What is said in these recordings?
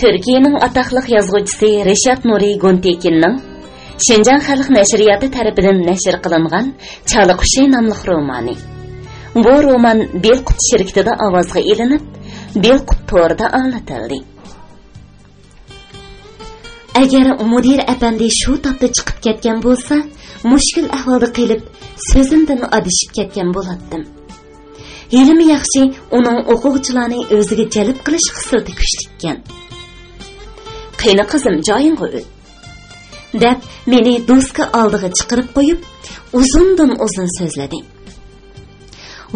Türkiye'nin ataqlıq yazğıcısı Reşat Nuri Gontekin'nin Şinjan Xalq Nəşriyyatı tərəfindən nəşr qılınğan Çalı Quşu namlıq romani. Bu roman Belqut şirkətində avazğa elinib, Belqut torida anlatıldı. Agar mudir apandi shu topda chiqib ketgan bo'lsa, mushkul ahvolda qilib, so'zimdan adishib ketgan bo'lardim. Ilmi yaxshi uning o'quvchilarni o'ziga jalb qilish xislati kuchlikkan. Qani qizim, joyingga o't. deb meni do'stga oldiga chiqarib qo'yib, uzundan uzun so'zladi.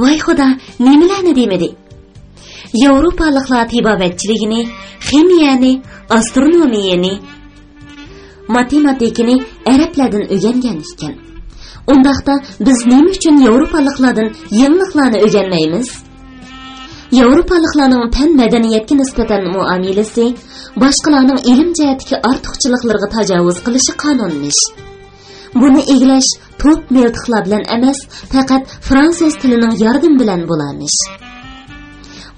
Voy xudo, nimalarni demadi? Yevropaliklar tibobatchiligini, ximiyani, astronomiyani, matematikani arablardan o'rgangan ekan. Undaqda biz nima uchun yevropaliklardan yangiliklarni o'rganmaymiz? Yevropaliklarning fan madaniyatga nisbatan muomalasi boshqalarning ilm jihatdagi ortiqchiliklariga tajovuz qilishi qonunmish. Buni eglash to'p miltiqlar bilan emas, faqat fransuz tilining yordami bilan bo'lamish.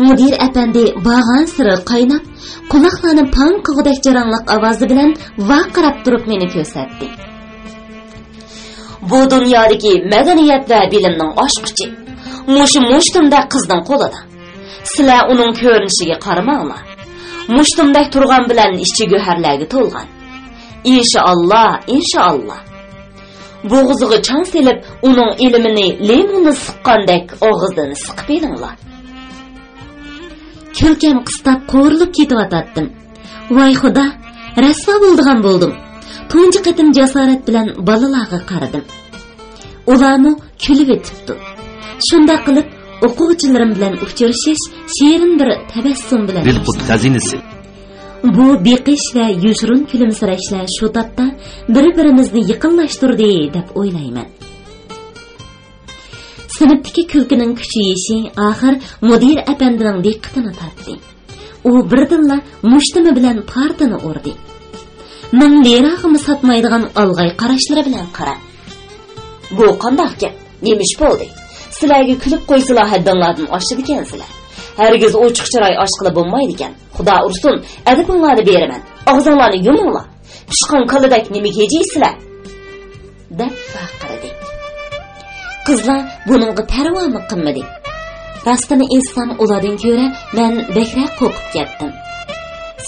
Mudir apandi bag'an siri qaynab, quloqlarni pang qig'idek jarangliq ovozi bilan vaqirab turib meni ko'rsatdi. Bu dunyodagi madaniyat va bilimning oshquchi mushtumda qizning qo'lida. Sizlar uning ko'rinishiga qaramanglar. Mushtumda turgan bilan ichi go'harlarga to'lgan. Inshaalloh, inshaalloh. Bo'g'ziga chang selib, uning ilmini limonni siqqandek og'izdan siqib elinglar. Kulkam qistab qo'rilib ketib Voy xudo, rasvo bo'ldim. Tunji qatim jasorat bilan bolalarga qaradim. Ularni kulib etibdi. Shunda qilib o'quvchilarim bilan uchrashish shirin bir tabassum bilan. Belqut xazinasi. Bu beqish va yushrun kulimsirashlar shu topda bir-birimizni yaqinlashtirdi deb o'ylayman. Sinfdagi kulkining kuchayishi oxir mudir apandining diqqatini tortdi. U birdinla mushtimi bilan partini urdi. Men lerag'imi satmaydigan olg'ay qarashlari bilan qara. Bu qanday gap? Nemish bo'ldi? Sizlarga kulib qo'ysalar haddinglardan oshdi ekansizlar. Hergiz ochiq chiroy oshqilib bo'lmaydi ekan. Xudo ursin, adabinglarni beraman. Og'zinglarni yuminglar. Pishqon kaladak nimaga yeysizlar? deb baqirdi. Qizlar buningga parvomi qilmadi. Rastini esam ulardan ko'ra men bekrak qo'rqib ketdim.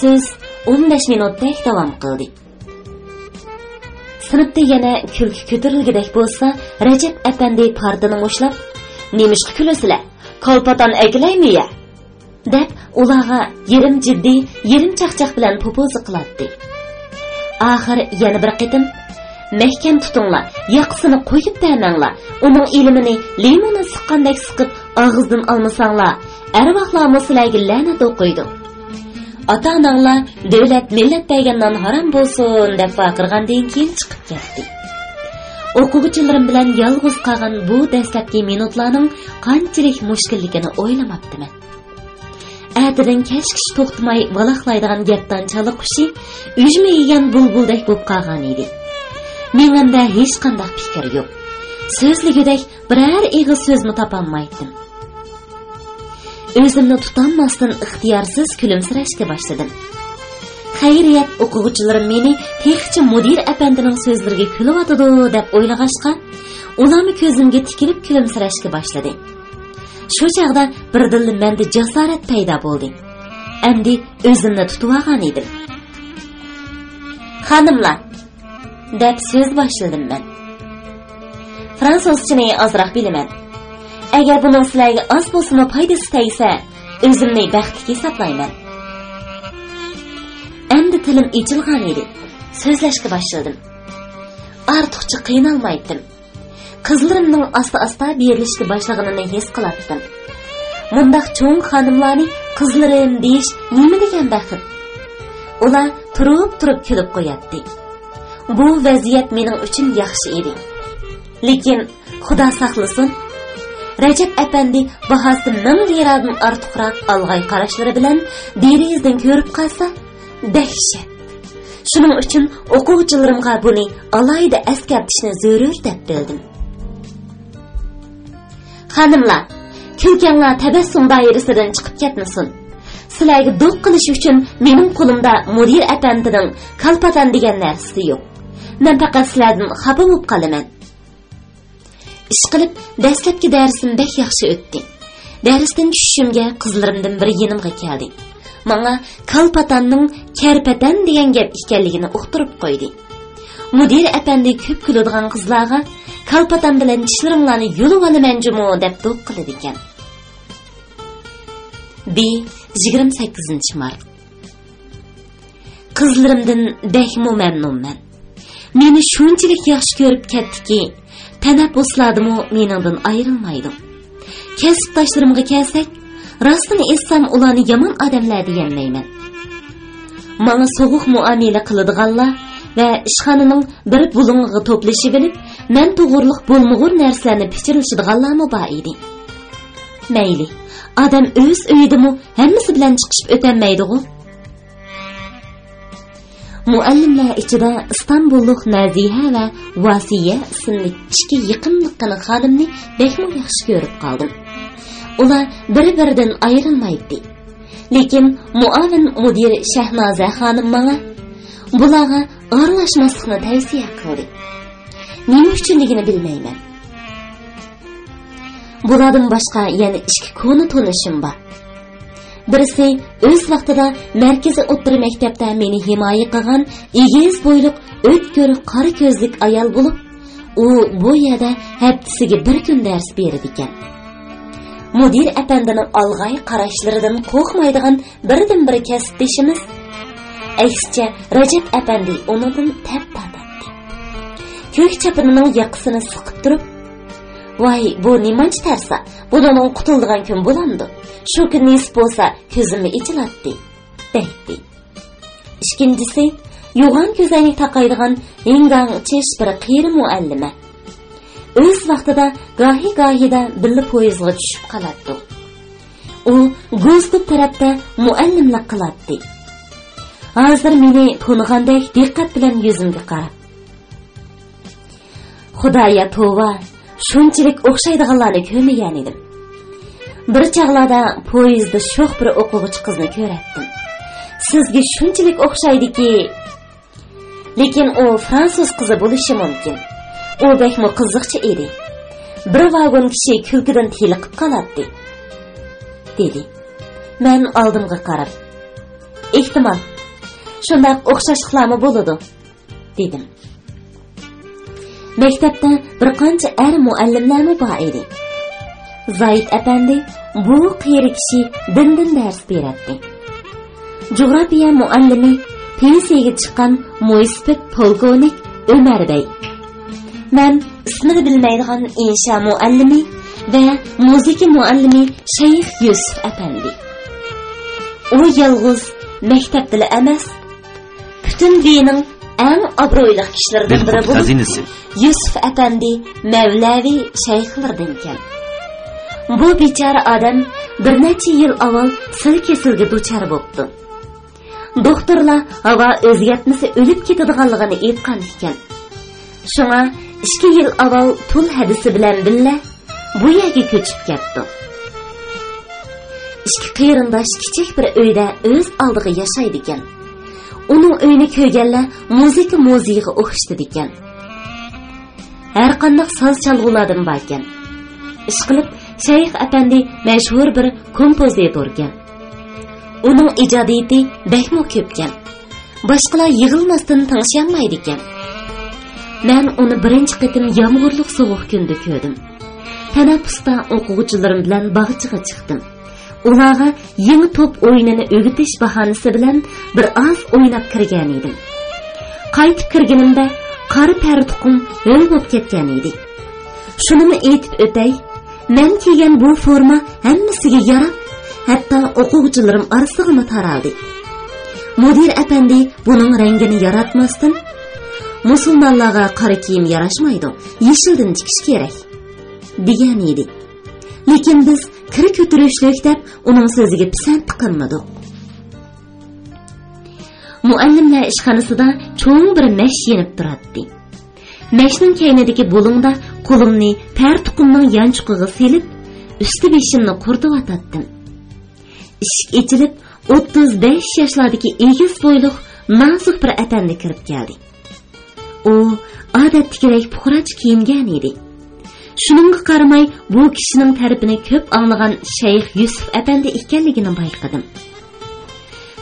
Siz 15 minutdek davom qildi. Sinfda yana kulki ko'tarilgidek bo'lsa, Rajab apandi partini mushlab, "Nemishqa kulasizlar? Kolpatan aytlaymi ya?" deb ularga yerim jiddiy, yerim chaqchaq bilan popozi qiladi. Oxir yana bir qitim "Mahkam tutinglar, yaqisini qo'yib bermanglar. Uning ilmini limonni siqqandek siqib og'izdan olmasanglar, arvohlar sizlarga la'nat o'qiydi. Ota-onanglar davlat millat bergandan harom bo'lsin" deb vaqirgandan keyin chiqib ketdi. O'quvchilarim bilan yolg'iz qolgan bu dastlabki minutlarning qanchalik mushkulligini o'ylamabdiman. Atidan kashkish to'xtamay valaqlaydigan gapdan Chala Qushi ujma yegan bulbuldek bo'lib qolgan edi. Menimda hech qanday fikr yo'q. So'zligidek biror eg'iz so'zni topolmaydim. O'zimni tutanmasdan ixtiyorsiz kulimsirashga boshladim. Xayriyat, o'quvchilarim meni texchi mudir apandining so'zlariga kulyotidi deb o'ylag'ashqa, ularni ko'zimga tikilib kulimsirashga boshladi. Shu chaqda birdilla menda jasorat paydo bo'ldi. Endi o'zimni tutib olgan edim. "Xonimlar", deb so'z boshladim men. Fransuzchani ozroq bilaman. Agar buning sizlarga oz bo'lsa foydasi tegsa, o'zimni baxtli hisoblayman. Endi tilim echilgan edi. So'zlashga boshladim. Ortiqcha qiynalmaydim. Qizlarimning asta-asta berilishga boshlaganini his qilardim. Mundaq cho'ng xonimlarni qizlarim deyish nima degan baxit? Ular turib kulib qo'yadi. Bu vaziyat mening uchun yaxshi edi. Lekin Xudo saqlasin, Rajab apandi bahosi 1000 liradan ortiqroq olg'ay qarashlari bilan derizdan ko'rib qolsa, dahshat. Shuning uchun o'quvchilarimga buni alayda eskartishni zarur deb bildim. "Xonimlar, kulkanglar tabassum doirasidan chiqib ketmasin. sizlarga do'q qilish uchun mening qo'limda mudir apandining kalpatan degan narsasi yo'q. Men faqat sizlardan xafa bo'lib qolaman. Ish qilib, dastlabki darsim bek yaxshi o'tdi. Darsdan tushishimga qizlarimdan biri yenimga keldi. Menga kalpatanning karpatan degan gap ekanligini uqtirib qo'ydi. Mudir apandi ko'p kuladigan qizlarga kalpatan bilan tishlaringlarni yulib olaman-jumo deb do'q qiladi ekan. 28 mart. Qizlarimdan bekmo mamnunman. Meni shunchalik yaxshi ko'rib ketdiki, tanaffuslardimi meningdan ayrilmaydi. Kasbdoshlarimga kelsak, rostini aytsam ularni yomon odamlar deganmayman. Menga so'g'uq muomala qiladiganlar va ishxonaning bir bulungiga to'plashib bilib, men to'g'riliq bo'lmag'ur narsalarni pichirlashadiganlarmi bor edi. Mayli, odam o'z uyidimi hammasi bilan chiqishib o'tolmaydi-ku. Muallimlar ichida Istanbullik Naziha va Vasiya ismli ikki yaqinliqqina xonimni bekmo yaxshi ko'rib qoldim. Ular bir-biridan ayrilmaydi. Lekin muavin mudir Shahnoza xonim menga bularga aralashmaslikni tavsiya qildi. Nima uchunligini bilmayman. Bulardan boshqa yana ikki konu tanishim bor. Birisi o'z vaqtida markaziy o'rta maktabda meni himoya qilgan egiz bo'yliq, o'tkir, qora ko'zlik ayol bo'lib, u bu yerda haftasiga bir kun dars beradi ekan. Mudir apandining olg'ay qarashlaridan qo'rqmaydigan birdan-bir kasbdeshimiz. Aksicha Rajab apandi unidan tap tortadi. Ko'k chapinining yaqasini siqib turib, "Voy, bu nimanchi tarsa? Bundan qutuldigan kun bo'lamdi. Shu kun nisb bo'lsa, ko'zimni ichilatdi" deydi. Ikkinchisi, yo'g'on ko'zoynak taqaydigan engang chesh bir qiyri muallima. O'z vaqtida gohi-gohida billa poyezdga tushib qoladi. U Go'zgub tarafda muallimlik qiladi. Hozir meni to'nigandek diqqat bilan yuzimga qarab, "Xudoya tova, shunchalik o'xshaydiganlarni ko'rmagan edim. Bir chaqlarda poyezdda sho'x bir o'quvchi qizni ko'ratdim. Sizga shunchalik o'xshaydiki, lekin u fransuz qizi bo'lishi mumkin. U bekmo qiziqchi edi. Bir vagon kishi kulkidan teliqib qoladi" dedi. Men oldimga qarab, "Ehtimol, shunday o'xshashliklarmi bo'ladi" dedim. Maktabda bir qancha er muallimlarmi bor edi. Zaid apandi bu qiyri kishi dindan dars beradi. Coğrafiya muallimi pensiyaga chiqqan mo'ysipet polkovnik Ömer Bey. Men ismini bilmaydigan insha muallimi va muzika muallimi Shayx Yusuf apandi. U yolg'iz maktabda emas, butun dinning eng obro'li kishilaridan biri bo'lib, Yusuf apandi Mavlavi shayxlardan ekan. Bu bechora odam bir necha yil avval sil kesilga duchor bo'ldi. Doktorlar havo o'zgartmasi o'lib ketadiganligini aytgan ekan. Shunga 2 yil avval tul hadisi bilan billa bu yerga ko'chib ketdi. Ikki qirindosh kichik bir uyda o'z oldiga yashaydi ekan. Uning uyini ko'rganlar muzika muziyiga o'xshadi ekan. Har qanday soz chalg'ulardan bor ekan. Ish qilib Shayx apandi mashhur bir kompozitor ekan. Uning ijodiyati bekmo ko'pkan. Boshqalar yig'ilmasdan tanishamaydi ekan. Men uni birinchi qitim yomg'irli sovuq kunda ko'rdim. Tanaffusda o'quvchilarim bilan bog'chaga chiqdim. Ularga yangi top o'yinini o'rgatish bahonasi bilan bir oz o'ynab kirgan edim. Qaytib kirganimda qari partuqim yo'l bo'lib ketgan edi. Shunimi aytib o'tay, men kiygan bu forma hammasiga yarab, hatto o'quvchilarim orasiga taraldi. Mudir apandi buning rangini yaratmasdan, musulmonlarga qora kiyim yarashmaydi, yeshildan tikish kerak degan edi. Lekin biz kir ko'tarishlik deb uning so'ziga pisand qilmadik. Muallimlar ishxonasida cho'ng bir mesh yenib turadi. Meshning keynidagi bo'lingda qo'limni partuqimning yanchuqiga selib, usti beshimni qurtib atatdim. Eshik ochilib, 35 yoshlardagi egiz bo'yliq, nozik bir apandi kirib keldi. U odatdagidek puxroch kiyingan edi. Shuningga qaramay, bu kishining tarifini ko'p anglagan Shayx Yusuf apandi ekanligini bayqadim.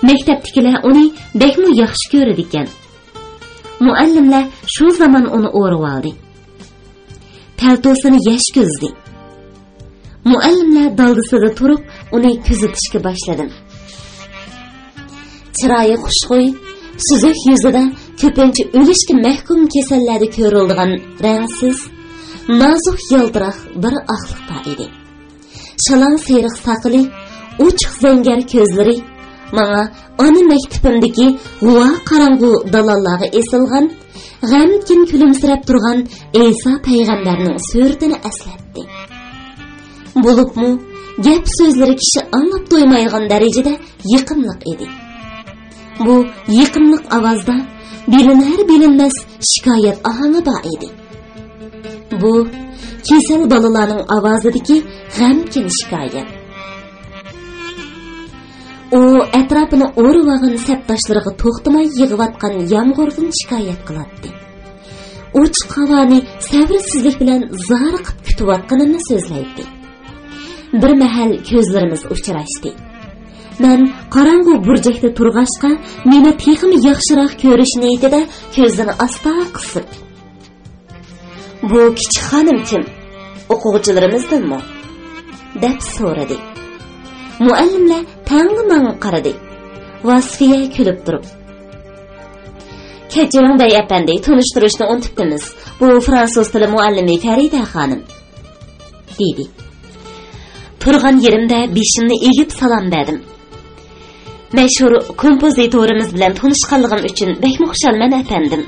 Maktabdagilar uni bekmi yaxshi ko'rdi ekan. Muallimlar shu zamon uni o'rib oldi. Paltosini yash ko'zdi. Muallimlar daldisida turib, uni kuzatishga boshladim. Chiroyi xushxo'y, suzuk yuzida ko'pincha o'lishga mahkum kasallarda ko'riladigan rangsiz, nozik yaltiroq bir oqliq bor edi. Shalon seriq saqili, uchiq zangar ko'zlari menga ona maktabimdagi g'uva qorong'u dalollarga esilgan, g'amkin kulimsirab turgan Isa payg'ambarning suratini eslatdi. Bo'libmi, gap so'zlari kishi anglab to'ymaydigan darajada yiqimliq edi. Bu yiqimliq ovozda bilinar-bilinmas shikoyat ohangi bor edi. Bu kasal bolalarning ovozidagi g'amkin shikoyat. U atrofini o'rib-olgan sabdoshlariga to'xtamay yig'iyotgan yomg'irdan shikoyat qiladi. Ochiq havoni sabrsizlik bilan zoriqib kutayotganini so'zlaydi. Bir mahal ko'zlarimiz uchrashdi. Men qorong'u burjakda turg'ashqa, meni texmi yaxshiroq ko'rish niyatida ko'zini asta qisib, "Bu kichik xonim kim? O'quvchilarimizdanmi?" deb so'radi. Muallimlar tang'imanga qaradi. Vasfiya kulib turib, "Kechiring bey apandi, tanishtirishni unutibmiz. Bu fransuz tili muallimi Farida xonim" dedi. Turgan yerimda beshimni egib salom berdim. Mashhur kompozitorimiz bilan tanishganligim uchun bekmi xushalman apandim.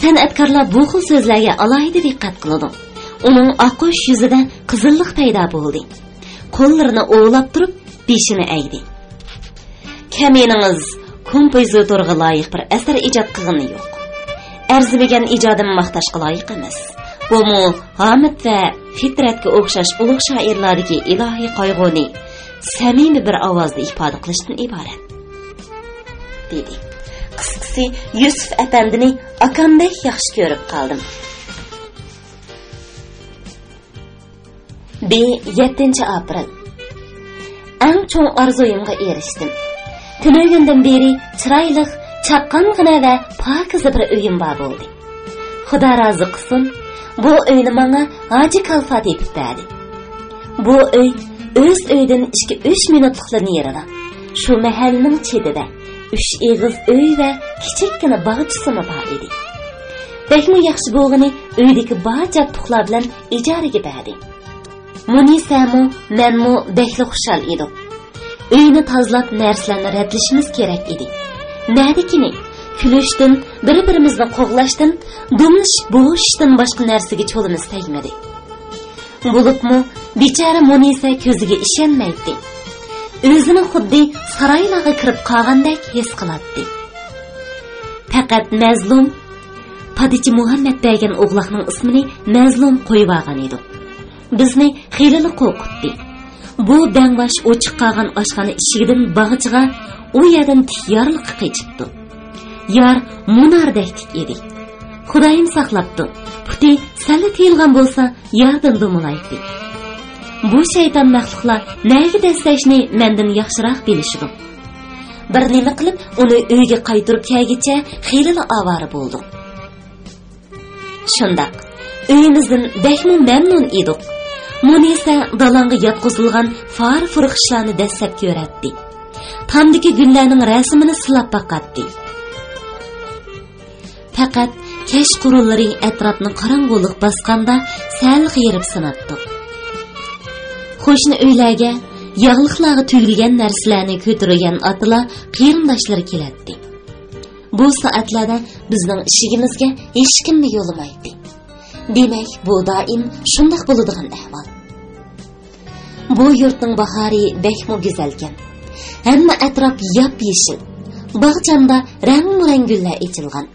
San'atkorlar bu xil so'zlarga alohida diqqat qiladi. Uning oqish yuzida qizillik paydo bo'ldi. Qo'llarini o'g'lab turib, beshini egdi. "Kaminingiz kompozitorga loyiq bir asar ijod qilgani yo'q. Arzimagan ijodimni maqtashga loyiq emas. Bu Hamid va Fitratga o'xshash ulug' shoirlardagi ilohiy qayg'uni samimiy bir ovozda ifoda qilishdan iborat" dedi. Qisqasi, Yusuf apandini akamdek yaxshi ko'rib qoldim. 7 aprel. Eng cho'ng orzuyimga erishdim. Tunagandan beri chiroyli, chaqqongina va pokiza bir uyim bor bo'ldi. Xudo rozi qilsin, bu uyni menga Hoji Kalfat etib berdi. Bu uy o'z uydan 2-3 minutlikla yerida. Shu mahallaning chetida 3 eg'iz uy va kichikgina bog'chisi bor edi. Bekmi yaxshi bo'lgani uydagi barcha tuxlar bilan ijaraga berdi. Munisamu, menmu bekli xushal edik. Uyni tozalab narsalarni radlashimiz kerak edi. Nadikini kulishdan, bir-birimizni qo'g'lashdan, dumlashib bo'shishdan boshqa narsaga cho'limiz tegmadi. Bo'libmi, bechora Munisa ko'ziga ishonmaydi. O'zini xuddi saroylarga kirib qolgandek his qiladi. Faqat Mazlum, Padichi Muhammad degan o'g'loqning ismini Mazlum qo'yib olgan edi. Bizni xiyli qo'rqitdi. Bu dangbash ochiq qolgan oshxona eshigidan bog'chiga u yerdan tiyyorlik qechibdi. Yor munardek edi. Xudoyim saqlabdi. Puti sali tiyilgan bo'lsa, yordan dumulaydi. Bu shayton maxluqlar nega dastlashni mendan yaxshiroq bilishdi. Bir nima qilib uni uyga qaytirib kelgicha xiyli avara bo'ldi. Shundoq uyimizdan bekmi mamnun edik. Munisa dalonga yotqizilgan far furqishlarni dastlab ko'ratdi. Tamdagi gullarning rasmini silab baqatdi. Faqat kesh qurullari atrofni qorong'ulik bosganda sal g'irib sinatdi. Qo'shni uylarga yog'liqlarga to'lgan narsalarni ko'targan otlar qiyindoshlari keladi. Bu soatlarda bizning ishigimizga hech kimni yo'lamaydi. Demak, bu doim shunday bo'ladigan ahvol. Bu yurtning bahori bekmo go'zalkan. Hamma atrof yop-yeshil. Bog'chamda rang-rang gullar echilgan.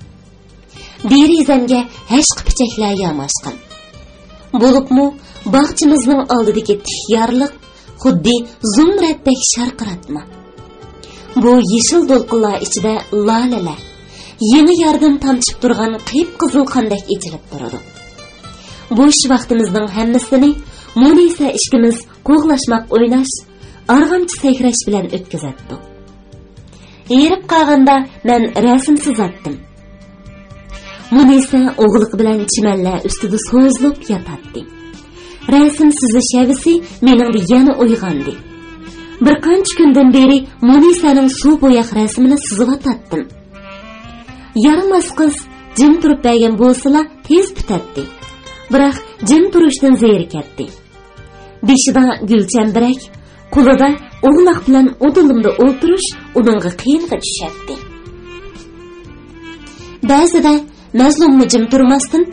Derizamga hashq pichaklar yamashgan. Bo'libmi, bog'chimizning oldidagi tiyyorlik, xuddi zumraddek sharqiratma. Bu yeşil dolqinlar ichida lalalar, yangi yardan tamchib turgan qip-qizil qandek ichilib turadi. Bo'sh vaqtimizning hammasini Munisa ishkimiz qo'g'lashmoq, o'ynash, arg'amchi sayrash bilan o'tkazatdik. Yerib qolganda men rasm chizatdim. Munisa o'g'liq bilan chimanlar ustida so'zlab yotadi. Rasm chizish havisi meningda yana uyg'ondi. Bir qancha kundan beri Munisaning suv bo'yaq rasmini chizib o'tatdim. Yaramaz qiz jim turib bergan bo'lsa tez bitadi. Biroq jim turishdan zerikatdi. Beshida gulchambirak, qo'lida o'g'loq bilan o'dilimda o'tirish uningga qiyinga tushadi. Ba'zida mazlumni jim turmasdan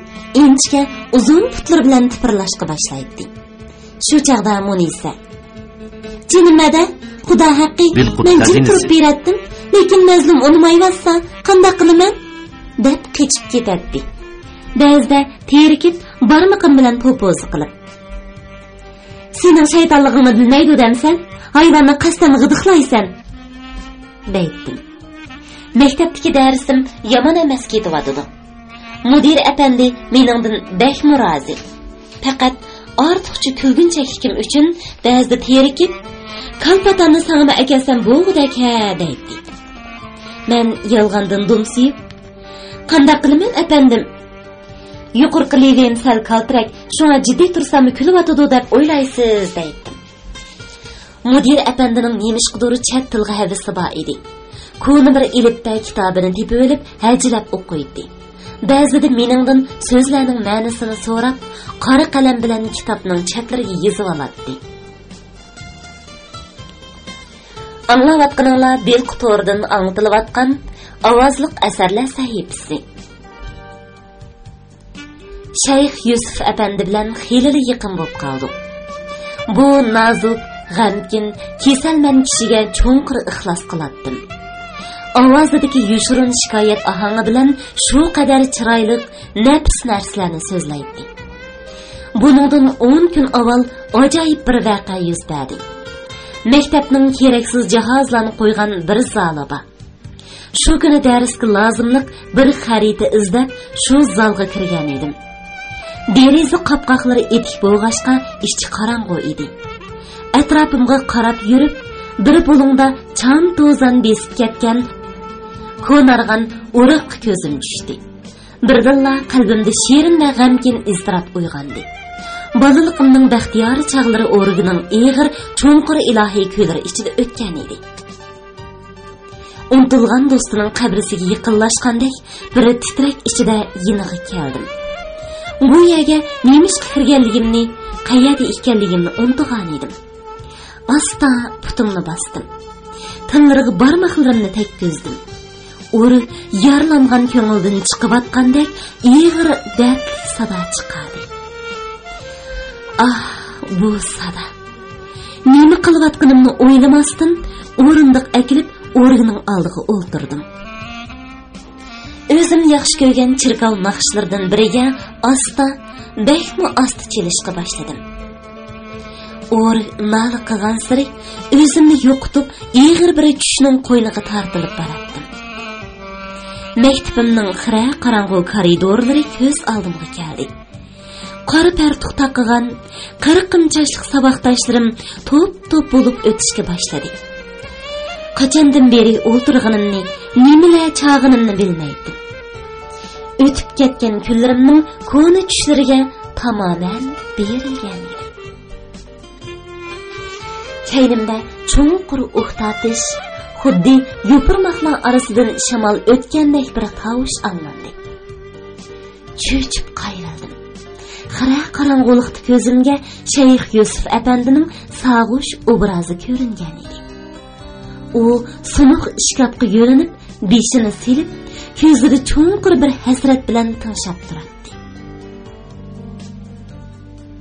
inchga uzun putlar bilan tipirlashga boshlaydi. Shu chaqda Munisa: "Jinimada, Xudo haqqi, men jim turib beratdim, lekin mazlum unmayvassa, qanday qilaman?" deb qechib ketadi. Ba'zida terikib barmoqim bilan po'poz qilib: "Sening shaytonligingni bilmaydi demsan, hayvonni qasddan g'idiqlaysan" deydim. Maktabdagi darsim yomon emas ketyotdi. Mudir apandi meningdan bek murozi. Faqat ortiqcha kulgunchaklikim uchun ba'zida terikib, "Kalpatonni sanga akasam bo'g'dak ha" deydi. Men yolg'ondan dumsiyib: "Qanday qilaman apandim? Yuqorqi levim sal kaltirak, shunga jiddiy tursam kulyotidi deb o'ylaysiz" deydim. Mudir apandining nemishqidir chet tilga havisi bor edi. Ko'ni bir ilibda kitobini tepib olib, hajilab o'qiydi. Ba'zida meningdan so'zlarning ma'nosini so'rab, qora qalam bilan kitobning chatlariga yozib oladi. Anglayotganinglar Belqutordan anglatilayotgan ovozliq asarlar sahifasi. Shayx Yusuf apandi bilan xeyli yaqin bo'lib qoldik. Bu nozuk, g'amgin, kasalman kishiga cho'nqir ixlos qilatdim. Ovozidagi yushirin shikoyat ohangi bilan shu qadar chiroyli, nafs narsalarni so'zlaydi. Buningdan 10 kun avval ajoyib bir voqea yuz berdi. Maktabning keraksiz jihozlarni qo'ygan bir zalaba. Shu kuni darsga lozimlik bir xarita izlab shu zalga kirgan edim. Deraza qapqoqlari etik bo'lg'ashqa ichki qorong'u edi. Atrofimga qarab yurib, bir bo'lingda cham to'zan besib ketgan ko'nargan o'riq ko'zim tushdi. Birdilla qalbimda shirin va g'amgin iztirob uyg'ondi. Bolaligimning baxtiyor chog'lari o'rgining eg'ir, cho'nqir ilohiy ko'lari ichida o'tgan edi. Unutilgan do'stining qabrisiga yaqinlashgandek bir titrak ichida yinig'i keldim. Bu yerga nemishga kirganligimni, qayerda ekanligimni unutgan edim. Asta putimni bosdim. Tinlariga barmoqlarimni tekkizdim. O'ri yarlangan ko'ngildan chiqayotgandek ig'ir dardli sado chiqadi. Ah, bu sado. Nima qilayotganimni o'ylamasdan o'rindiq akilib, o'rgining oldiga o'ltirdim. O'zim yaxshi ko'rgan chirkov naqshlardan biriga asta, bekmi asta chelishga boshladim. O'ri nali qilgan siri o'zimni yo'qotib, ig'ir bir tushning qo'yniga tortilib boratdim. Maktabimning xira qorong'u koridorlari ko'z oldimga keldi. Qora partuq taqqigan, qirqimchashliq saboqdoshlarim to'p-to'p bo'lib o'tishga boshladi. Qachondan beri o'ltirganimni, nimalar chog'inimni bilmaydim. O'tib ketgan kunlarimning ko'ni tushlariga tamoman berilgan edi. Chaynimda cho'nqur uxtatish, xuddi yopirmoqlar orasidan shamol o'tgandek bir tovush anglandi. Cho'chib qayrildim. Xira qorong'ulikda ko'zimga Shayx Yusuf apandining sog'ush obrazi ko'ringan edi. U sunuq ishkabga yo'linib, beshini silib, ko'zida cho'nqir bir hasrat bilan tinglab turardi.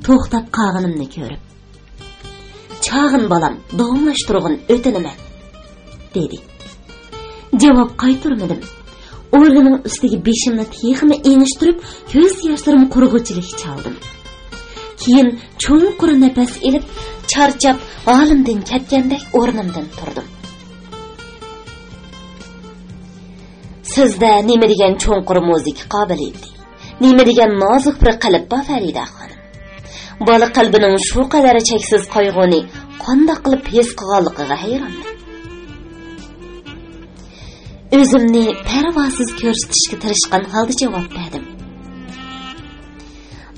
To'xtab qolganimni ko'rib: "Chag'in bolam, davomlashtirg'in o'tinaman" dedi. Javob qaytarmadim. O'rgining ustiga beshimni texmi enishtirib, ko'z yoshlarim qurg'uchilik chaldim. Keyin cho'nqir nafas elib, charchab, halimdan ketgandek o'rnimdan turdim. Sizda nima degan cho'nqur musiqa qobiliyati, nima degan nozik bir qalb bor Farida xonim. Bola qalbining shu qadar cheksiz qayg'uni qanday qilib his qilganligiga hayronman. O'zimni parvosiz ko'rsatishga tirishgan holda javob berdim.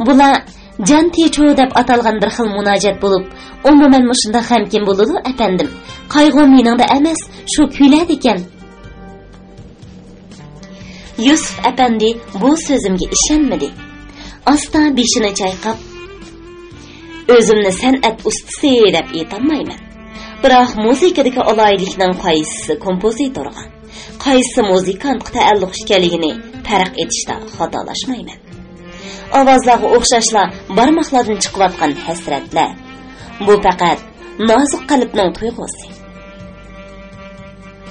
Bular jan techo deb atalgan bir xil munojat bo'lib, umuman mushunda hamkin bo'ladi, efendim. Qayg'u meningda emas, shu kuylar ekan. Yusuf efendi bu so'zimga ishonmadi. Asta beshini chayqab, o'zimni san'at ustasi deb aytolmayman. Biroq musiqadagi aloylikning qaysi kompozitorga, qaysi muzikantga taalluq ekanligini farq etishda xatolashmayman. Ovozlarga o'xshashlar barmoqlardan chiqayotgan hasratlar. Bu faqat nozik qalbning tuyg'usi.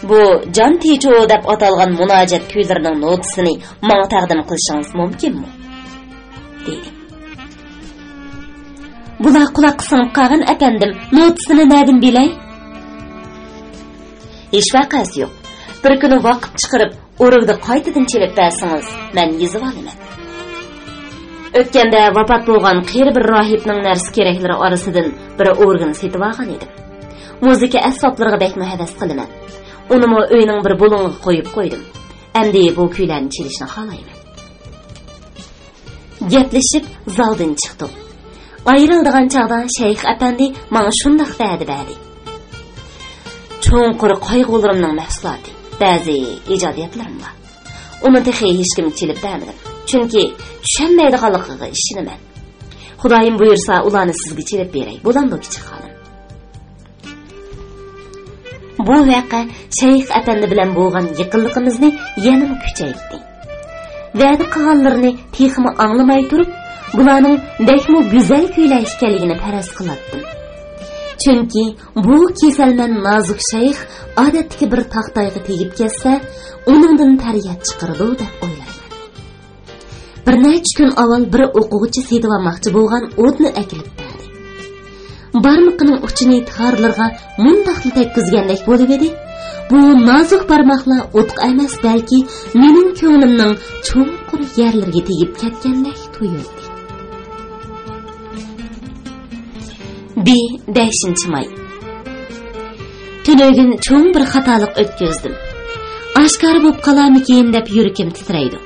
Bu jon techo deb atalgan munojat kuylarining notasini menga taqdim qilishingiz mumkinmi? Dedim. Bular quloq sinib qolgan efendim, notasini nereden bilay? Hech vaqasi yo'q. Bir kuni vaqt chiqarib, o'rig'da qaytadan chelib bersangiz, men yozib olaman. O'tganda vafot bo'lgan qiyri bir rohibning narsa keraklari orasidan bir organ setib olgan edim. Musiqa asboblariga bekma havas qilaman. Uni mo uyning bir bo'longiga qo'yib qo'ydim. Endi bu kuylarni chelishni xohlayman. Gaplashib zaldan chiqdim. Ayrıldigan chaqda Shayx efendi menga shunday va'da berdi. Cho'nqur qayg'ularimning mahsuloti, ba'zi ijodiyatlarim bor. Uni texi hech kim chelib bermadim. Chunki tushunmaydiganligiga ishonaman. Xudoyim buyursa, ularni sizga chelib beray. Bo'lamdi kichik xonim. Bu voqea Shayx efendi bilan bo'lgan yaqinligimizni yanada kuchaytirdi. Va'da qilganlarini texmi anglamay turib, bularning bekmo go'zal kuylar ekanligini faraz qilatdim. Chunki bu kasalman nozik Shayx odatdagi bir taxtayga tegib ketsa, uningdan tariyat chiqaradi deb o'ylayman. Bir necha kun avval bir o'quvchi setib bo'lgan o'tni akilib berdi. Barmoqining uchini tixarlarga mundaqli tekkizgandek bo'lib edi. Bu nozik barmoqlar o'tq emas, balki mening ko'nglimning cho'nqur yerlarga tegib ketgandek tuyuldi. 5 may. Tünögün çoğun bir hatalık ötközdim. Aşkar bo'lib qalarmikin deb yurakim titraydi.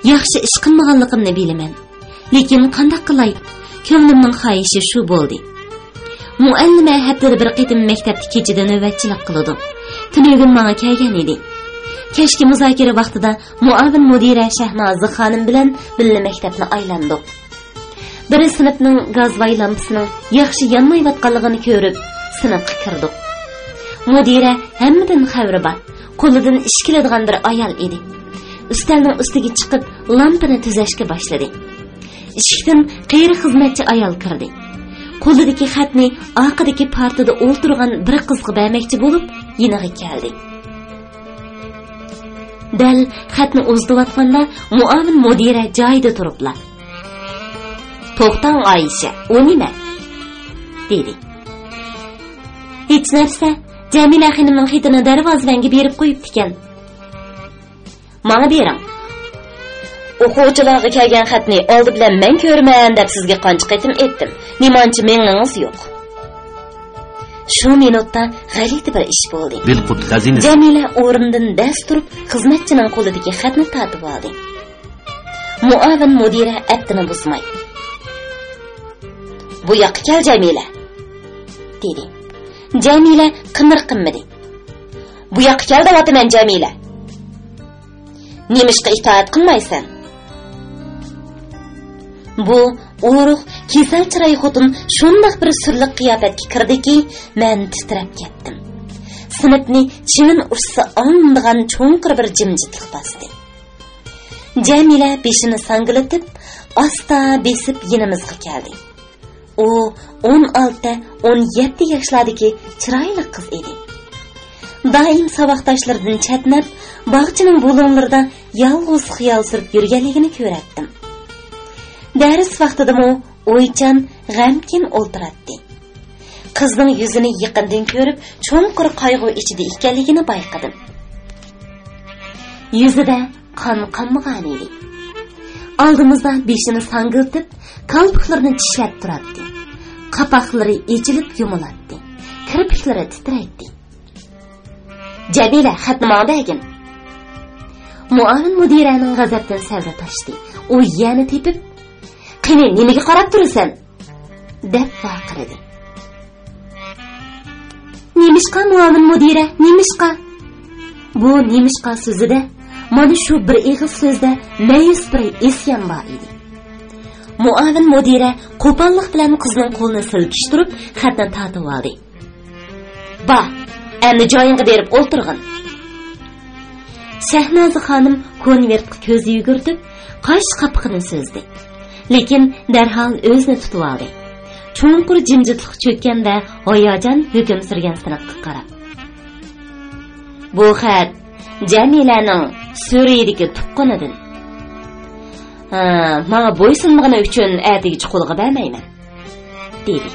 Yaxshi ish qilmaganligimni bilaman. Lekin qanday qilay? Ko'nglimning xohishi shu bo'ldi. Muallima haftada bir qitim maktabda kechida navbatchilik qiladi. Tünögün menga kelgan edi. Kechki muzokara vaqtida muavin mudira Shahnoza xonim bilan birga maktabni aylandik. Bir sinfning gazvay lampasining yaxshi yonmayotganligini ko'rib, sinfga kirdik. Mudira hammadan xabari bor. Qo'lidan ish keladigan bir ayol edi. Ustalning ustiga chiqib, lampani tuzashga boshladi. Eshikdan qiyri xizmatchi ayol kirdi. Qo'lidagi xatni orqadagi partada o'ltirgan bir qizga bermoqchi bo'lib, yiniga keldi. Dal xatni o'zdivatganda muavin mudira joyida turiblar. To'xtang Ayşe, o nima? dedi. Hech narsa, Jamila xonimning xatini darvozamga berib qo'yibdi ekan. Menga bering. O'quvchilarga kelgan xatni oldi bilan men ko'rman deb sizga qancha qitim aytdim. Nimanchi mengingiz yo'q. Shu minutda g'alati bir ish bo'ldi. Jamila o'rnidan dast turib, xizmatchining qo'lidagi xatni tortib oldi. Muavin mudira attini buzmay. Bu yoqqa kel Jamila, dedi. Jamila qimir qilmadi. Bu yoqqa kel deyapman Jamila. Nemishqa itoat qilmaysan? Bu o'ruq kesal chiroy xotin shunday bir surliq qiyofatga kirdiki, men titrab ketdim. Sinfni chivin ursa ondigan cho'nqir bir jimjitlik bosdi. Jamila beshini sangilatib, asta besib yinimizga keldi. O 16-17 yoshlardagi chiroyli qiz edi. Doim saboqdoshlaridan chatnab, bog'chining bo'lonlarida yolg'iz xiyol surib yurganligini ko'ratdim. Dars vaqtida o'ychan, g'amkin o'ltiradi. qizning yuzini yaqindan ko'rib, cho'nqur qayg'u ichida ekanligini bayqadim. Yuzida qon qamg'an edi. Oldimizda beshini sangiltib, qalpoqlarini tishlab turardi. Qapoqlari echilib yumilardi. Kirpiklari titraydi. Jamila xatni ma'dagin. Muavin mudiraning g'azabdan savra tashdi. U yana tepib, "Qani, nimaga qarab turasan?" deb baqirdi. "Nemishqa muavin mudira, nemishqa?" Bu nemishqa so'zida mana shu bir ig'iz so'zda mayus bir isyon bor edi. Muavin mudira qo'pollik bilan qizning qo'lini silkishtirib, xatni tortib oldi. "Ba, endi joyingga berib o'ltirg'in." Shahnoza xonim konvertga ko'z yugurtib, qosh qapiqini so'zdi. Lekin darhol o'zini tutib oldi. Cho'nqur jimjitlik cho'kkanda hayajon hukm surgan siniqqa qarab. "Bu xat Jamilaning Suriyadagi tuqqanidan. Menga bo'ysunmagani uchun atigi chiqulg'a bermayman," dedi.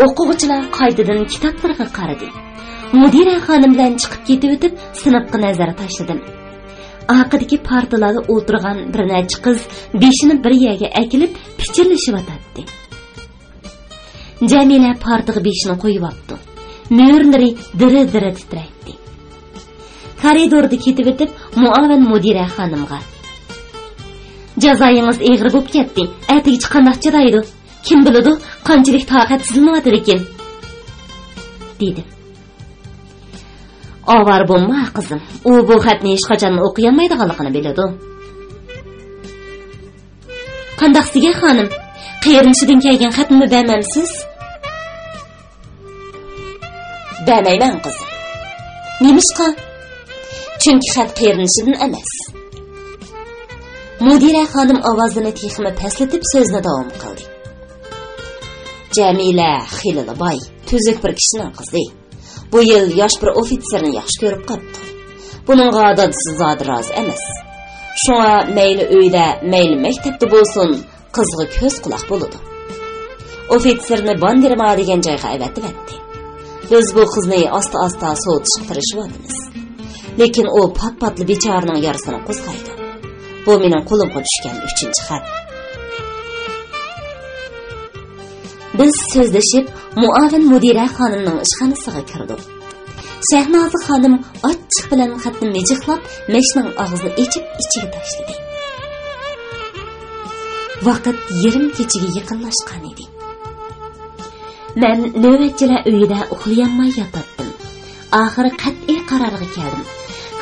O'quvchilar qaytadan kitoblarga qaradi. Mudira xonim bilan chiqib ketib o'tib, sinfga nazar tashladim. Orqadagi partalarda o'tirgan bir necha qiz beshini bir yerga akilib pichirlashib o'tadi. Jamila partaga beshini qo'yib oldi. Mo'rlari diri-diri titraydi. Koridorda ketib o'tib, muavin mudira xonimga: "Jazoyingiz og'ir bo'lib ketdi. Atigi qanday chidaydi? Kim biladi, qanchalik toqatsizlanadi ekan?" dedi. "Avar bo'lma qizim. U bu xatni hech qachon o'qiyamaydiganligini biladi." "Qandaqsiga xonim? Qayerinshidan kelgan xatni bermamsiz?" "Bermayman qizim." "Nemishqa?" "Chunki xat qayerinshidan emas." Mudira xonim ovozini texmi paslatib so'zni davom qildi. "Jamila xilili boy, tuzuk bir kishining qizi. Bu yil yosh bir ofitserni yaxshi ko'rib qopti. Buningga dadasi zodi rozi emas. Shunga mayli uyda, mayli maktabda bo'lsin, qizga ko'z quloq bo'ladi. Ofitserni Bandirma degan joyga avatibdi. Biz bu qizni asta-asta sovutishga tirishib lekin u pat-patli bechoraning yarasini qo'zg'aydi. Bu mening qo'limga tushgan 3-xat. Biz so'zlashib, muavin mudira xonimning ishxonasiga kirdik. Shahnoza xonim ochiq bilan xatni mejiqlab, meshning og'zini ochib ichiga tashladi. Vaqt yarim kechaga yaqinlashgan edi. Men navbatchilar uyida uxlayolmay yotardim. Oxiri qat'iy qarorga keldim.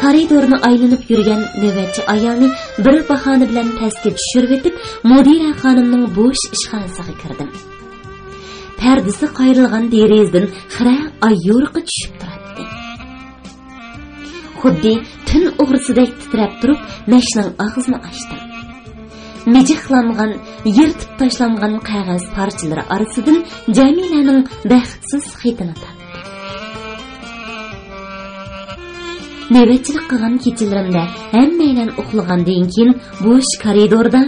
Koridorni aylanib yurgan navbatchi ayolni bir bahona bilan pastga tushirib etib, mudira xonimning bo'sh ishxonasiga kirdim. Perdisi qayrilgan derazdan xira ay yo'riqi tushib turardi. Xuddi tun o'g'risidek titrab turib, mashning og'zini ochdim. Mijixlangan, yirtib tashlangan qog'oz parchalari orasidan Jamilaning baxtsiz xatini topdim. Navbatchilik qilgan kechalarimda hammaylar uxlagandan keyin bo'sh koridorda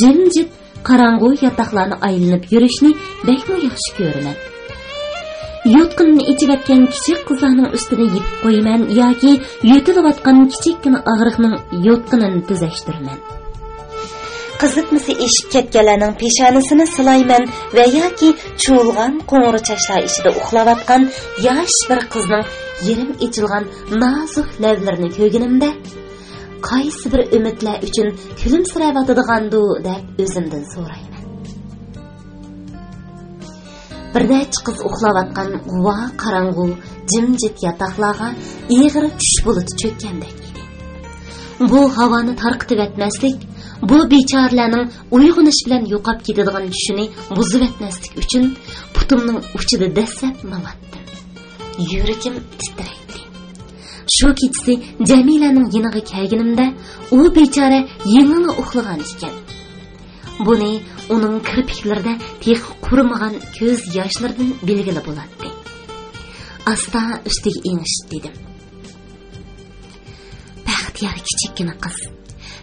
jimjit qarang'u yotoqlarni aylanib yurishni bekmi yaxshi ko'raman. Yotqinni ichib yotgan kichik qizlarning ustida yipib qo'yman yoki yo'tilayotgan kichikkina og'riqning yotqinini tuzashtirman. Qiziqmisi eshib ketganlarning peshonasini silayman va yoki cho'lg'an qo'ng'ir chashlar ichida uxlayotgan yosh bir qizning yerim ichilgan nozik lablarini ko'rganimda qaysi bir umidlar uchun kulimsirayotadigandu deb o'zimdan so'rayman. Bir necha qiz uxlayotgan g'uva qarang'u jimjit yotoqlarga ig'ir tush buluti cho'kkandek edi. Bu havoni tarqitib etmaslik, bu bechoralarning uyg'onish bilan yo'qab ketadigan tushini buzib etmaslik uchun putimning uchida dastlab mavatdim. Yuragim titraydi. Shu kechasi Jamilaning yiniga kelganimda u bechora yengini uxlagan ekan. Buni uning kirpiklarida tex qurimagan ko'z yoshlaridan belgili bo'ladi. Asta ustiga engish dedim. Baxtiyor kichikgina qiz.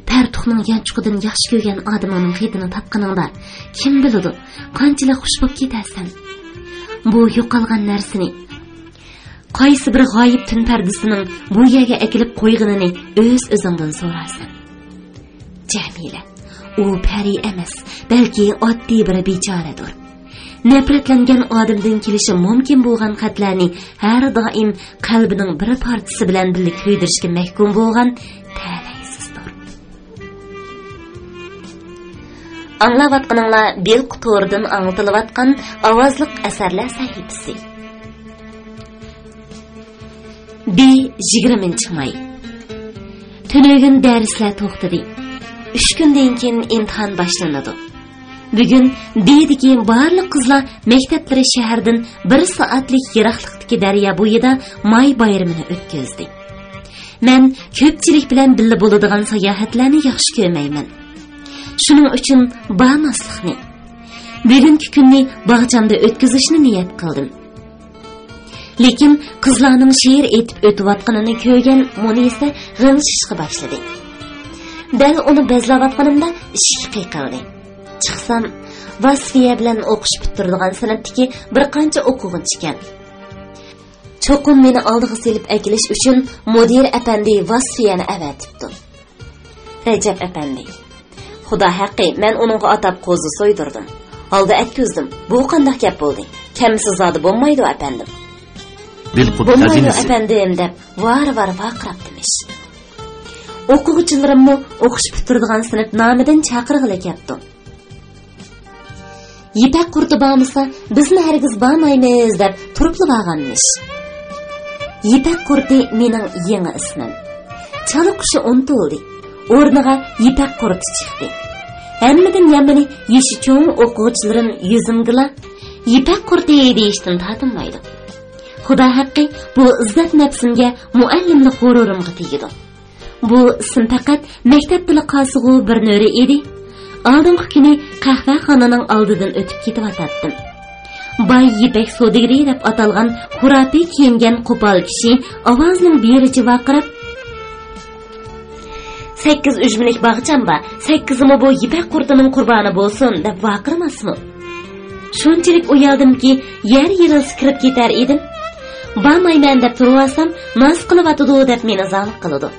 Partuxning yanchuqidan yaxshi ko'rgan odamning xetini topganingda kim biladi, qanchalik xush bo'lib ketasan. bu yo'qolgan narsani, qaysi bir g'oyib tun pardasining bu yerga akilib qo'yganini o'zingdan so'rarsan. Jamila, u pari emas, balki oddiy bir bechoradir. Nafratlangan odamdan kelishi mumkin bo'lgan xatlarni har doim qalbining bir partisi bilan birga ko'ydirishga mahkum bo'lgan talaysizdir. Anglayotganinglar Bilq To'rdan anglatilayotgan ovozliq asarlar sahifasi. 20-may. Tünögün dersler to'xtadi. 3 kundan keyin imtihon boshlanadi. Bugun B'dagi barliq qizlar maktablari shahardan 1 soatlik yiroqlikdagi daryo bo'yida may bayramini o'tkazdi. Men ko'pchilik bilan birga bo'ladigan sayohatlarni yaxshi ko'rmayman. Shuning uchun bamaslikni, bugungi kunni bog'chamda o'tkazishni niyat qildim. Lekin qizlarning she'r etib o'tayotganini ko'rgan Munisa g'ingshishga boshladi. Dal uni bezlayotganimda ishga qiqildi. Chiqsam, Vasfiya bilan o'qish bitirdigan sinfdagi bir qancha o'quvchi ekan. Cho'qim meni oldiga selib akilish uchun mudir apandi Vasfiyani avatibdi. Rajab apandi, Xudo haqqi, men uningga atab qo'zi so'ydirdim. Oldi atkizdim. Bu qanday gap bo'ldi? Kamsiz zodi bo'lmaydi apandim. Bo'lmaydi apandim deb var vaqirab demiş. O'quvchilarimni o'qish bitirdigan sinf nomidan chaqirg'ili ketdi. Yipak qurti bormasa, bizni hargiz bormaymiz deb turibli bo'lganmish. Yipak qurti mening yangi ismim. Chala qushi unutildi. O'rniga Yipak qurti chiqdi. Hammadan yamani yeshi cho'ng o'quvchilarim yuzimgila Yipak qurti deyishdan tatinmaydi. Xudo haqqi, bu izzat nafsimga, muallimlik g'ururimga tegdi. Bu ism faqat maktab tili qosig'i bir nuri edi. Oldingi kuni qahvaxonaning oldidan o'tib ketib Bay Yipak Sodigri deb atalgan xurafiy kiyingan qo'pol kishi ovozining berichi vaqirab, 8 ujmilik bog'chamba, 8-imi bu Yipak qurtining qurboni bo'lsin deb vaqirmasmi? Shunchalik uyaldimki, yer yirilib kirib ketar edim. Bormayman deb turasam, noz qilyotdi deb meni zalq qiladi.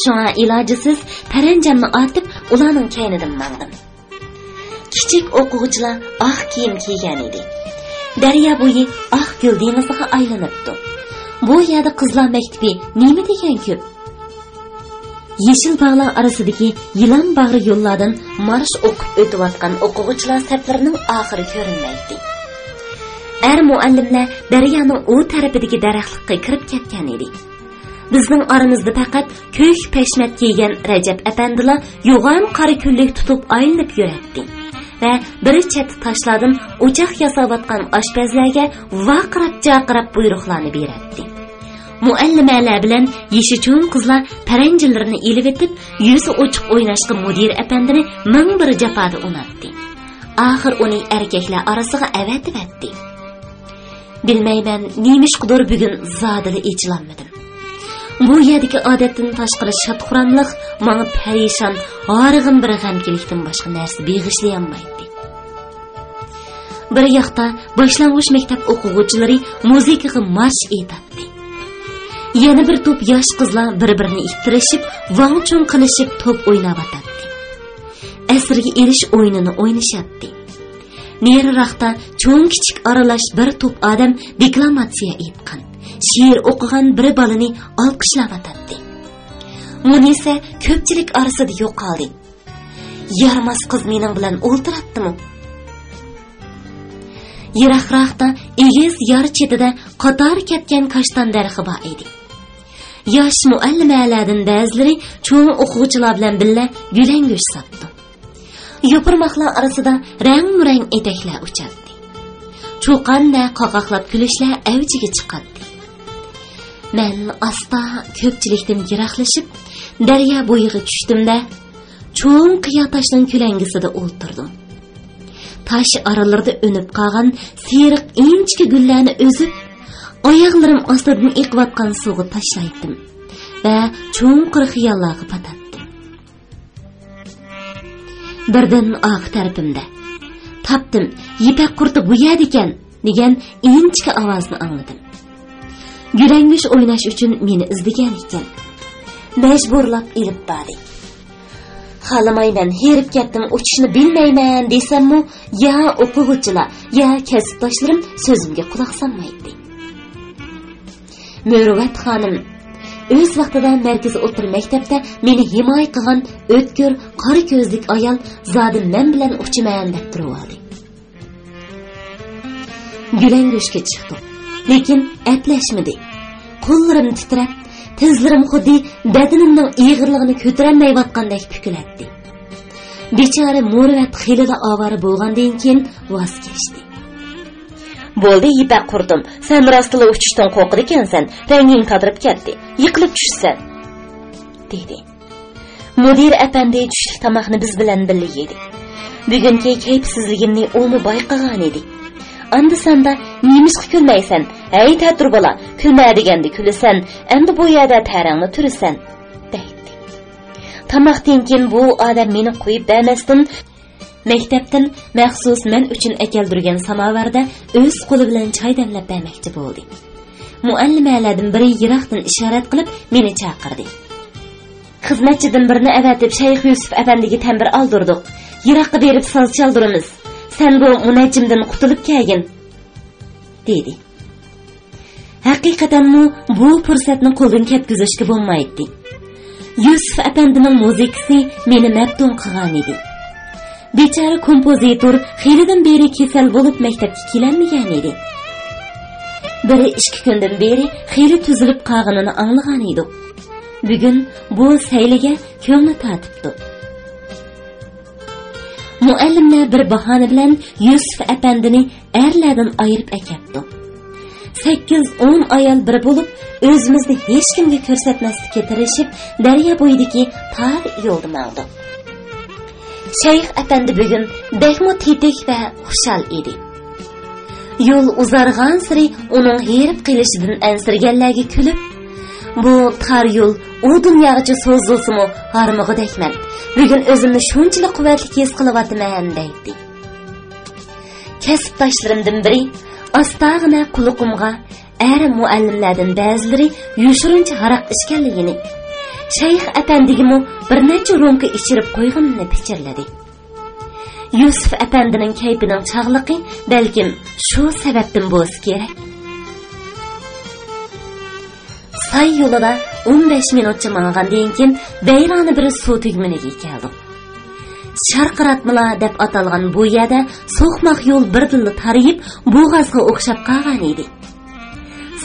Shuna ilojisiz paranjamni otib, ularning kaynidan mangdim. Kichik o'quvchilar oq kiyim kiygan edi. Daryo bo'yi oq gul dengiziga aylanibdi. Bu yerda qizlar maktabi nima degan ko'p. Yeşil bağlar arasidagi yılan bag'ri yo'llardan marsh o'qib o'tayotgan o'quvchilar saflarining oxiri ko'rinmaydi. Muallimlar daryoning u tarafidagi daraxtlikka kirib ketgan edi. Bizning aramizda faqat ko'k pashmat kiygan Rajab apandilar yo'g'on qora kunlik tutib aylanib yuradi. Va bir chet tashlardan o'choq yasayotgan oshpazlarga vaqirab-chaqirab buyruqlarni beradi. Muallimalar bilan yeshi cho'ng qizlar paranjilarini elib etib, yuzi ochiq o'ynashga mudir apandini ming bir jafoda unatdi. Oxir uni erkaklar orasiga avatib etdi. Bilmayman, nemishqidir bugun zodili echlanmadim. Bu yerdagi odatdan tashqari shodxuramlik menga parishon, orig'in bir g'amkilikdan boshqa narsa beg'ishlayolmaydi. Bir yoqda boshlang'ich maktab o'quvchilari muzikaga marsh aytadi. Yana bir to'p yosh qizlar bir-birini ittirishib, vang-chung qilishib to'p o'ynayotdi. Asrga erish o'yinini o'ynashadi. Neriroqda cho'ng kichik aralash bir to'p odam deklamatsiya aytgan, she'r o'qigan bir bolani olqishlayotdi. Munisa ko'pchilik orasida yo'qoldi. Yarmas qiz mening bilan o'ltiratdimi? Yiroqroqda egiz yor chetida qator ketgan kashtan darxi bor edi. Yosh muallimalardan ba'zilari cho'ng o'quvchilar bilan birga gulangush sapdi. Yo'pirmoqlar orasida rang-murang etaklar uchadi. Cho'qanda qoqoqlab kulishlar avjiga chiqadi. Men asta ko'pchilikdan yiroqlashib, daryo bo'yiga tushdimda, cho'ng qiya tashning kulangisida o'ltirdim. Taş aralarida önüp qolgan seriq inchki gullarni o'zib, oyoqlarim ostidan iqiyotgan suvga tashlaydim va cho'nqir xiyollarga patatdim. Birdan oq tarafimda topdim, Yipak qurti bu yerda ekan degan inchki ovozni angladim. Gülengish o'ynash uchun meni izlagan ekan. Majburlab ilib bordi. Xalamayman, herib ketdim, uchishni bilmayman desammi, ya o'quvchilar, ya kasbdoshlarim so'zimga quloq solmaydi. Murvat xonim o'z vaqtida markaziy o'rta maktabda meni himoya qilgan o'tkir, qora ko'zlik ayol zodi men bilan uchiman deb turibdi. Gülengo'shga chiqdim, lekin atlashmadi. Qo'llarim titrab, tizlarim xuddi badanimning ig'irligini ko'tarolmayotgandek pukilatdi. Bechora Murvat xilida ovora bo'lgandan keyin voz kechdi. Bo'ldi, ipak qurdim. Sen rostila uchishdan qo'rqir ekansan, ranging qadirib ketdi. Yiqilib tushsan, dedi. Mudir apandi tushlik tomoqni biz bilan birga yedi. Bugungi kayfsizligimni o'mi bayqagan edi. Anda sanda nemishqa kulmaysan? Ey tatur bola, kulma deganda kulasan, endi bu yerda tarangni turasan, deydi. Tomoqdan keyin bu odam meni qo'yib bermasdan maktabdan maxsus men uchun akeldirgan samovarda o'z qo'li bilan choy damlab bermoqchi bo'ldi. Muallimalardan biri yiroqdan ishorat qilib meni chaqirdi. Xizmatchidan birini avatib Shayx Yusuf afandiga tambir oldirdik. Yiroqqa berib soz chaldiramiz. Sen bu munajjimdan qutulib kelgin, dedi. Haqiqatan bu fursatni qo'ldan ketkazishga bo'lmaydi. Yusuf afandining muzikasi meni maftun qilgan edi. Bechora kompozitor xiylidan beri kasal bo'lib maktabga kelolmagan edi. 1-2 kundan beri xiyli tuzilib qolganini anglagan edik. Bugun bu sayliga ko'ngli tatibdi. Muallimlar bir bahona bilan Yusuf apandini erlardan ayirib akapti. 8-10 ayol bir bo'lib o'zimizni hech kimga ko'rsatmaslikka tirishib daryo bo'yidagi tar yo'lda mangdi. Shayx apandi bugun behmo tetik va xushal edi. Yo'l uzargan siri uning herib qilishidan ansirganlarga kulib, bu tar yo'l u dunyogacha so'zilsimi harmig'idekman. Bugun o'zimni shunchalik quvvatli his qilyapman deydi. Kasbdoshlarimdan biri astag'ina quluqimga ari muallimlardan ba'zilari yushirincha haraq ichganligini, Shayx apandigi bir necha romka ichirib qo'yganini pichirladi. Yusuf apandining kayfining chag'liqi balkim shu sababdan bo'lsa kerak. Say yo'lida 15 minutcha mang'andan keyin bayroni bir suv tugminiga keldim. Sharqiratmala deb atalgan bu yerda so'qmoq yo'l birdilla tarayib bo'g'azga o'xshab qolgan edi.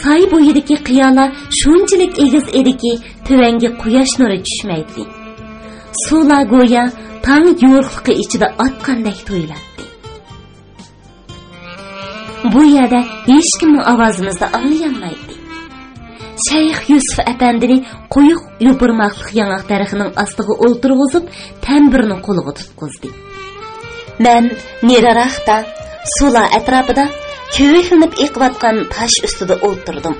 Say bo'yidagi qiyolar shunchalik egiz ediki, tuvanga quyosh nuri tushmaydi. Suvlar go'yo tang yo'rqligi ichida otgandek tuyuladi. Bu yerda hech kimning ovozimizni anglayolmaydi. Shayx Yusuf apandini qo'yiq yopirmoqlik yong'oq daraxining ostiga o'ltirg'izib, tambirni qo'liga tutqizdi. Men neriroqda suvlar atrofida ko'yiklanib eqiyotgan tosh ustida o'ltirdim.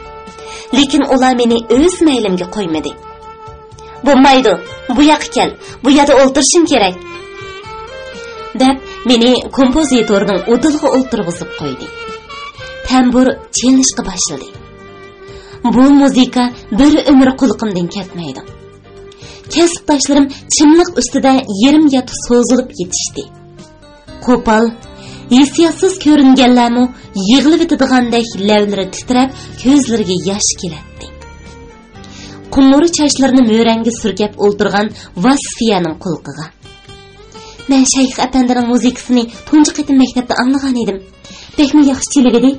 Lekin ular meni o'z maylimga qo'ymadi. "Bo'lmaydi, bu yoqqa kel, bu yerda o'ltirishim kerak", deb meni kompozitorning o'dilga o'ltirg'izib qo'ydi. Tambur chelishga boshladi. Bu muzika bir umr qulqimdan ketmaydi. Kasbdoshlarim chimliq ustida yarim yot so'zilib yetishdi. Qo'pol, hissiyotsiz ko'ringanlarmi yig'ilib o'tadiganday lavlari titrab, ko'zlariga yosh keladi. Qumuri chochlarini mo'rangga surkab o'ltirgan Vasfiyaning qulqiga. Men Shayx apandining muzikasini tunji qatim maktabda anglagan edim. Bekmi yaxshichilik edi,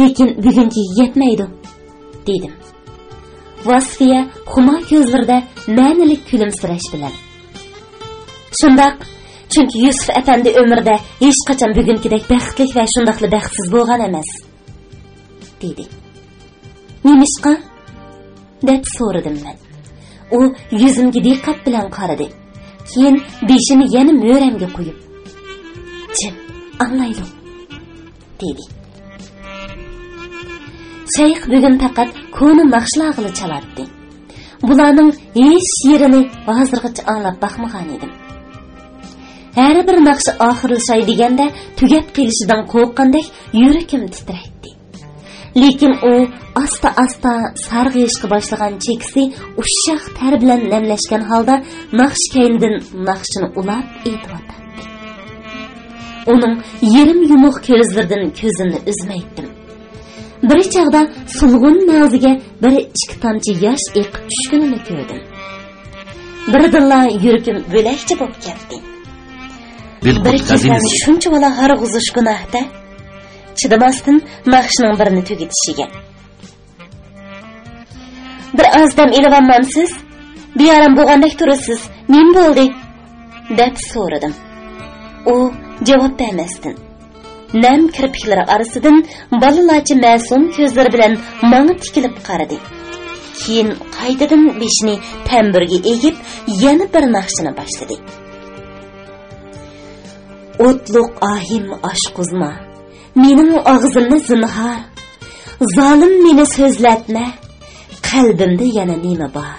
lekin bugungi yetmaydi, dedim. Vasfiya xuma ko'zlarida ma'nilik kulimsirash bilan. Shundoq, chunki Yusuf apandi umrida hech qachon bugungidek baxtli va shundoqli baxtsiz bo'lgan emas, dedi. "Nemishqa?" deb so'radim men. U yuzimga diqqat bilan qaradi. Keyin beshini yana mo'ramga qo'yib, "Jim, anglaydi", dedi. Shayx bugun faqat ko'ni naqshlarni chalardi. Bularning hech yerini hozirgacha anglab baxmagan edim. Her bir naqshi oxirlashay deganda tugab kelishidan qo'rqqandek yurakim titraydi. Lekin u asta-asta sarg'ayishga boshlagan chekisi ushshaq tar bilan namlashgan holda naqsh kaynidan naqshini ulab aytibdi. Uning yerim yumuq ko'zlaridan ko'zimni uzmaydim. Bir chaqda sulg'un mag'ziga bir ikki tomchi yosh eqib tushganini ko'rdim. Birdilla yurakim bo'lakcha bo'lib ketdi. Bir kechdan shuncha bola harg'uzish gunohda chidamasdan naqshning birini tugatishiga. Bir ozdam ilovanmamsiz, beyaram bo'lgandek turasiz. Nima bo'ldi? deb so'radim. U javob bermasdan nam kirpiklari orasidan balalarcha ma'sum ko'zlari bilan menga tikilib qaradi. Keyin qaytadan beshini tamburga egib, yana bir naqshini boshladi. O'tliq ahim oshquzma, mening og'zimni zinhor, zolim meni so'zlatma, qalbimda yana nima bor?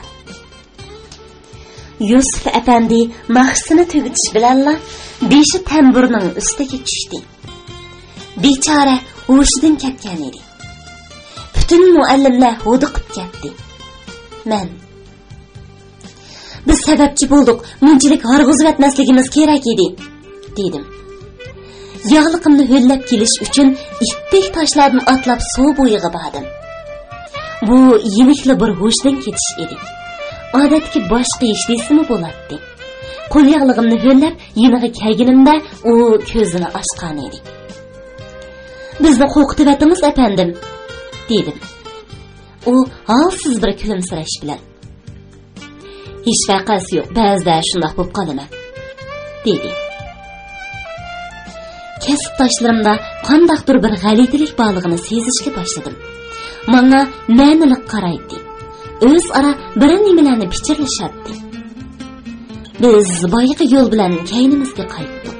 Yusuf efendi naqshini tugitish bilanla beshi tamburning ustiga tushdi. Bechora hushidan ketgan edi. Butun muallimlar hodiqib ketdi. Biz sababchi bo'ldik, munchilik harg'uzib etmasligimiz kerak edi, dedim. Yog'liqimni ho'llab kelish uchun ippak toshlardan atlab suv bo'yiga bordim. Bu yenikli bir hushdan ketish edi. Odatki boshqa ish desimi bo'ladi. Qo'l yog'lig'imni ho'llab yeniga kelganimda u ko'zini ochgan edi. Bizni qo'rqitib etdingiz, efendim, dedim. U halsiz bir kulimsirash bilan. Hech vaqasi yo'q, ba'zida shundoq bo'lib qolaman, dedi. Kasbdoshlarimda qandaqdir bir g'alatilik borligini sezishga boshladim. Menga ma'nilik qaraydi. O'zaro bir nimalarni pichirlashardi. Biz boyqa yo'l bilan kaynimizga qaytdik.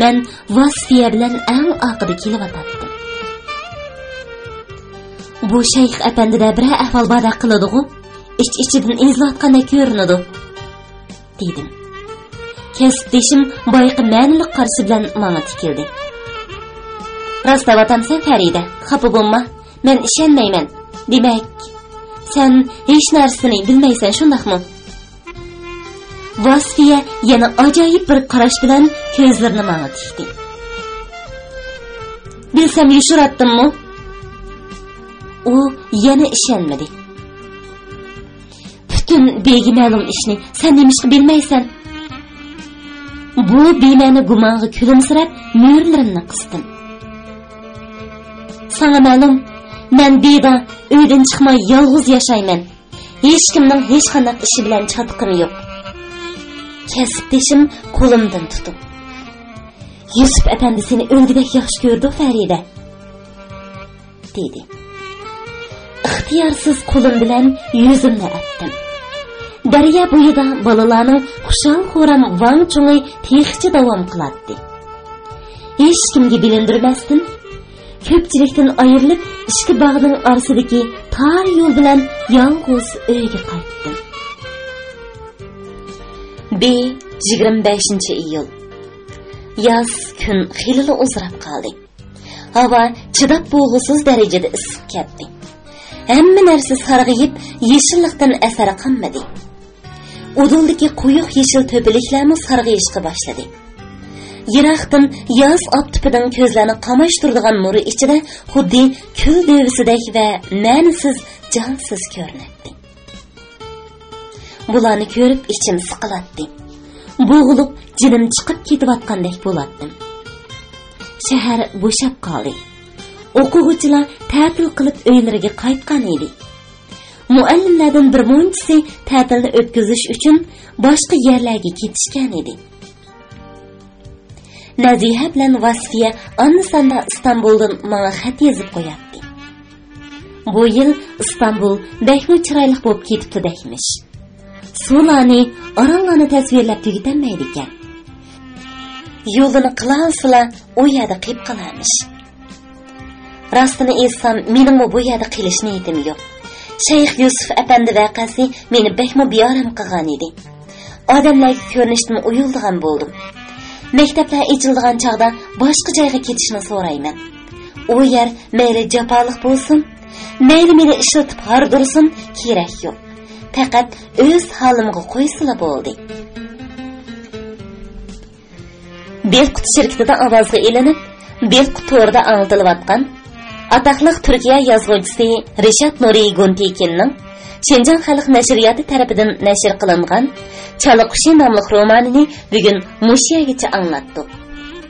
Men Vasfiya bilan eng oxirida kelyapatdim. Bu shayx apandida bir ahvol bada qiladi-ku, ich-ichidan izlayotgandek ko'rinadi, dedim. Kasbdeshim boyqa ma'nilik qarashi bilan menga tikildi. Rostavatamsan Farida, xafa bo'lma, men ishonmayman. Demak, sen hech narsani bilmaysan, shundaqmi? Vasfiya yana ajoyib bir qarash bilan ko'zlarini menga tikdi. Bilsam yushiratdimmi? U yana ishonmadi. Butun begimalum ishni sen nemishqa bilmaysan? Bu bema'ni gumonga kulimsirab, mo'rlarimni qisdim. Sana ma'lum, men beda uydan chiqmay yolg'iz yashayman. Hech kimning hech qanday ishi bilan chatqim yo'q. Kasbdeshim qo'limdan tutib, Yusuf efendi seni o'lgidek yaxshi ko'rdi, Farida, dedi. İxtiyorsiz qo'lim bilan yuzimni artdim. Daryo bo'yida bolalarning xushal-xo'ram vang-chungi texicha davom qiladi. Hech kimga bilindirmasdan ko'pchilikdan ayrilib, ishki bog'ning orasidagi tar yo'l bilan yolg'iz uyga qaytdim. 25-iyul. Yoz kun xilili uzrab qoldi. Havo chidab bo'lg'usiz darajada issiq ketdi. Hamma narsa sarg'ayib, yeshillikdan asar qolmadi. Uduldagi quyuq yeshil to'piliklarni sarg'ayishga boshladi. Yiroqdan yoz optipidan ko'zlarni qamashtiradigan nuri ichida xuddi kul devisidek va ma'nisiz, jonsiz ko'rinadi. Bularni ko'rib ichim siqilatdi. Bo'g'ilib, jinim chiqib ketayotgandek bo'lardim. Shahar bo'shab qoldi. O'quvchilar ta'til qilib uylariga qaytgan edi. Muallimlardan bir munchisi ta'tilni o'tkazish uchun boshqa yerlarga ketishgan edi. Naziha bilan Vasfiya annisanda Istanbuldan menga xat yozib qo'yapti. Bu yil Istanbul bekmi chiroyli bo'lib ketibdi deymish. Suvlarni, orollarni tasvirlab tugatanmaydi ekan. Yo'lini qilansila u yerda qilib qolamish. Rostini aytsam, mening bu yerda qilish niyatim yo'q. Shayx Yusuf efendi vaqasi meni bekmi beoram qilgan edi. Odamlarga ko'rinishdan uyuldigan bo'ldim. maktablar ochilgan chaqda boshqa joyga ketishni so'rayman. U yer mayli jafoliq bo'lsin, mayli meni ishlatib hardursin, kerak yo'q. Faqat o'z holimga qo'ysila bo'ldi. Belqut shirkatida ovozga elinib, Belqut to'rida anglatilayotgan ataqli Turkiya yozuvchisi Rishad Nuriy Guntekinning Şinjan Xalq nashriyati tarafidan nashr qilingan Chala qushi nomli romanini bugun mushiyagacha anglatdik.